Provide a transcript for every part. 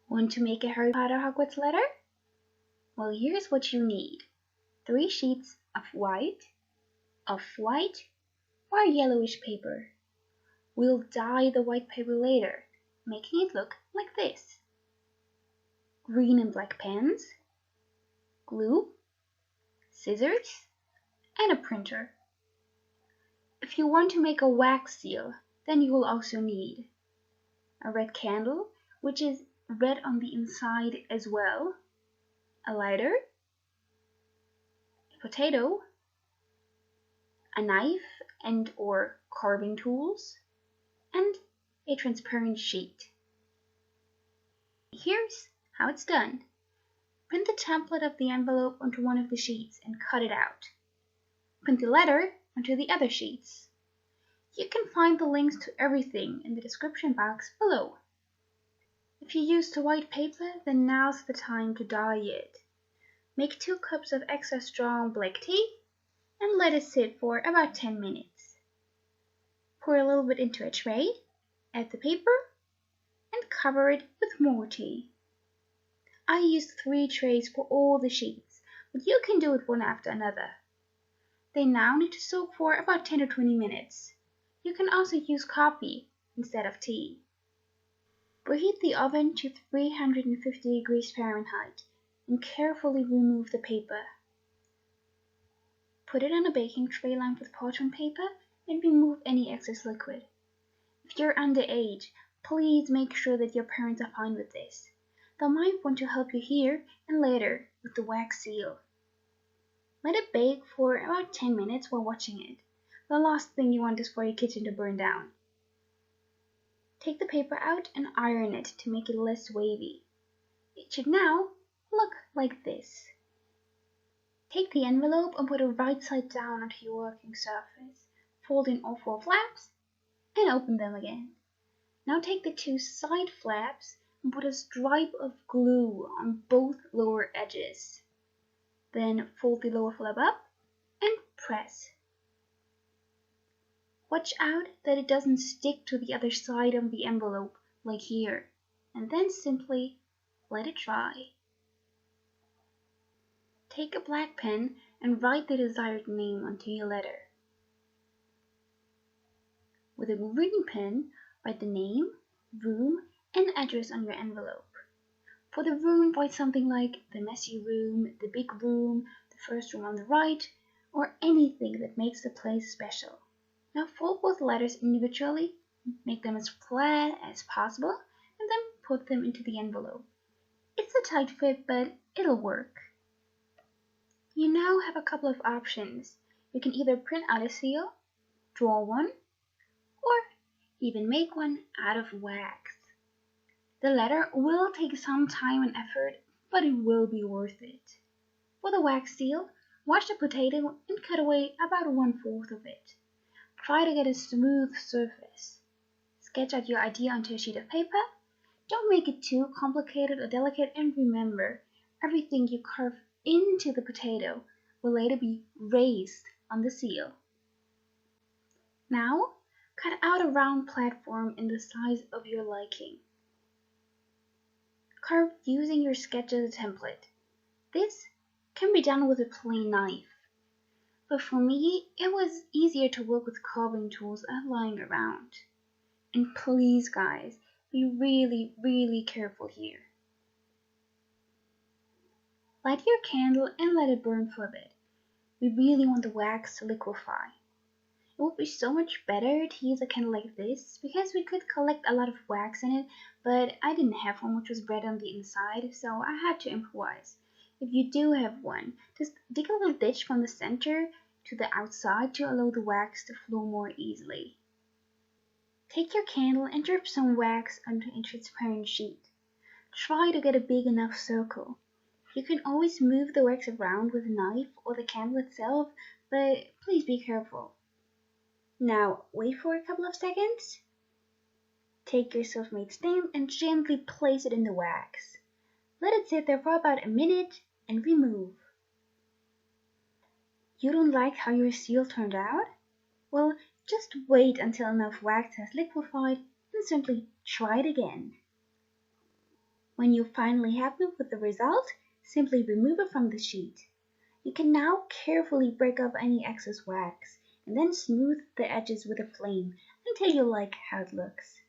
Want to make a Harry Potter Hogwarts letter? Well, here's what you need. 3 sheets of white or yellowish paper. We'll dye the white paper later, making it look like this. Green and black pens, glue, scissors, and a printer. If you want to make a wax seal, then you will also need a red candle, which is red on the inside as well, a lighter, a potato, a knife and or carving tools, and a transparent sheet. Here's how it's done. Print the template of the envelope onto one of the sheets and cut it out. Print the letter onto the other sheets. You can find the links to everything in the description box below. If you used the white paper, then now's the time to dye it. Make 2 cups of extra strong black tea and let it sit for about 10 minutes. Pour a little bit into a tray, add the paper, and cover it with more tea. I used 3 trays for all the sheets, but you can do it one after another. They now need to soak for about 10 to 20 minutes. You can also use coffee instead of tea. Preheat the oven to 350 degrees Fahrenheit and carefully remove the paper. Put it on a baking tray lined with parchment paper and remove any excess liquid. If you're underage, please make sure that your parents are fine with this. They might want to help you here and later with the wax seal. Let it bake for about 10 minutes while watching it. The last thing you want is for your kitchen to burn down. Take the paper out and iron it to make it less wavy. It should now look like this. Take the envelope and put it right side down onto your working surface. Fold in all 4 flaps and open them again. Now take the 2 side flaps and put a stripe of glue on both lower edges. Then fold the lower flap up and press. Watch out that it doesn't stick to the other side of the envelope, like here, and then simply let it dry. Take a black pen and write the desired name onto your letter. With a green pen, write the name, room, and address on your envelope. For the room, write something like the messy room, the big room, the first room on the right, or anything that makes the place special. Now fold both letters individually, make them as flat as possible, and then put them into the envelope. It's a tight fit, but it'll work. You now have a couple of options. You can either print out a seal, draw one, or even make one out of wax. The letter will take some time and effort, but it will be worth it. For the wax seal, wash the potato and cut away about 1/4 of it. Try to get a smooth surface. Sketch out your idea onto a sheet of paper. Don't make it too complicated or delicate, and remember, everything you carve into the potato will later be raised on the seal. Now, cut out a round platform in the size of your liking. Carve using your sketch as a template. This can be done with a plain knife. But for me, it was easier to work with carving tools lying around. And please guys, be really careful here. Light your candle and let it burn for a bit. We really want the wax to liquefy. It would be so much better to use a candle like this because we could collect a lot of wax in it, but I didn't have one which was red on the inside, so I had to improvise. If you do have one, just dig a little ditch from the center to the outside to allow the wax to flow more easily. Take your candle and drip some wax onto a transparent sheet. Try to get a big enough circle. You can always move the wax around with a knife or the candle itself, but please be careful. Now wait for a couple of seconds. Take your self-made stamp and gently place it in the wax. Let it sit there for about a minute and remove. You don't like how your seal turned out? Well, just wait until enough wax has liquefied and simply try it again. When you're finally happy with the result, simply remove it from the sheet. You can now carefully break off any excess wax and then smooth the edges with a flame until you like how it looks.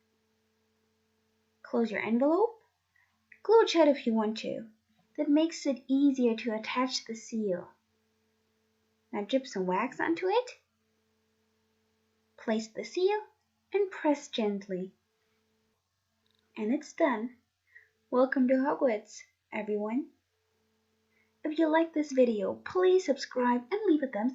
Close your envelope. Glue it shut if you want to. That makes it easier to attach the seal. Now drip some wax onto it. Place the seal and press gently. And it's done. Welcome to Hogwarts, everyone. If you like this video, please subscribe and leave a thumbs up.